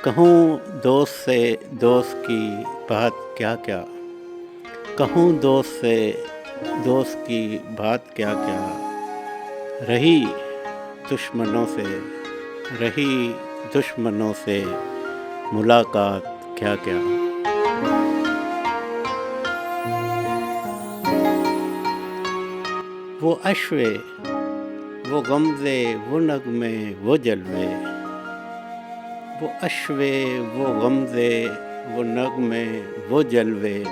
کہوں دوست سے دوست کی بات کیا کیا، کہوں دوست سے دوست کی بات کیا کیا، رہی دشمنوں سے رہی دشمنوں سے ملاقات کیا کیا۔ وہ اشوے وہ غمزے وہ نغمے وہ جلوے، وہ اشوے وہ غمزے وہ نغمے وہ جلوے،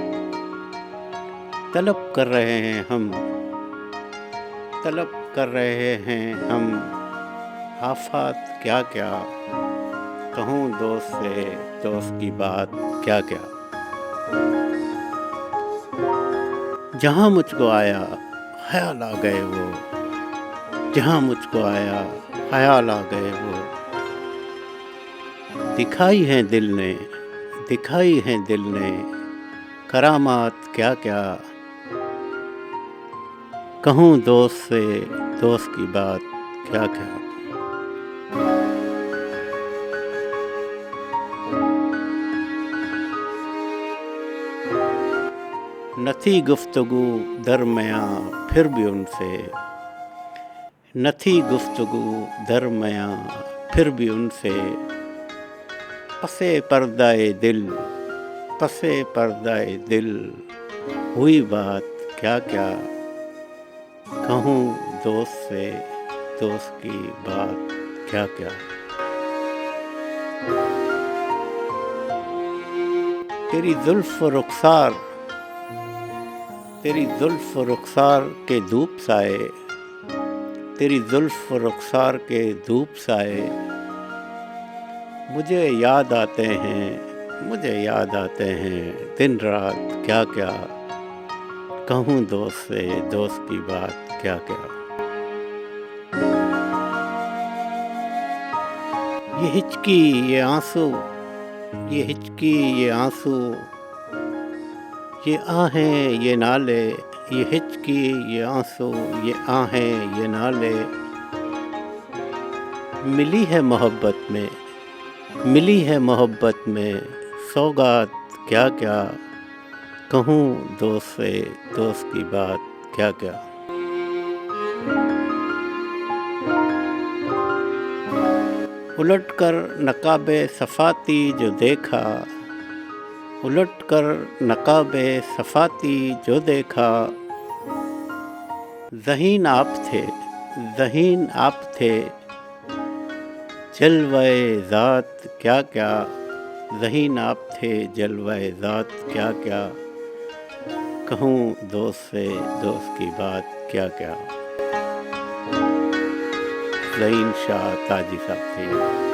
طلب کر رہے ہیں ہم طلب کر رہے ہیں ہم آفات کیا کیا، کہوں دوست سے دوست کی بات کیا کیا۔ جہاں مجھ کو آیا خیال آ گئے وہ، جہاں مجھ کو آیا خیال آ گئے وہ، دکھائی ہیں دل نے دکھائی ہیں دل نے کرامات کیا کیا، کہوں دوست سے دوست کی بات کیا کیا۔ نہ تھی گفتگو درمیاں پھر بھی ان سے، نہ تھی گفتگو درمیاں پھر بھی ان سے، پسِ پردہ دل پسِ پردہ دل ہوئی بات کیا کیا، کہوں دوست سے دوست کی بات کیا کیا۔ تیری زلف و رخسار تیری زلف و رخسار کے دھوپ سائے، تیری زلف و رخسار کے دھوپ سائے، مجھے یاد آتے ہیں مجھے یاد آتے ہیں دن رات کیا کیا، کہوں دوست سے دوست کی بات کیا کیا۔ یہ ہچکی یہ آنسو یہ ہچکی یہ آنسو، یہ آہیں یہ نالے، یہ ہچکی یہ آنسو یہ آہیں یہ نالے، ملی ہے محبت میں ملی ہے محبت میں سوغات کیا کیا، کہوں دوست سے دوست کی بات کیا کیا۔ الٹ کر نقاب صفاتی جو دیکھا الٹ کر نقاب صفاتی جو دیکھا، ذہین آپ تھے ذہین آپ تھے جلوہ ذات کیا کیا، ذہین آپ تھے جلوہ ذات کیا کیا، کہوں دوست سے دوست کی بات کیا کیا۔ ذہین شاہ تاجی صاحب تھے۔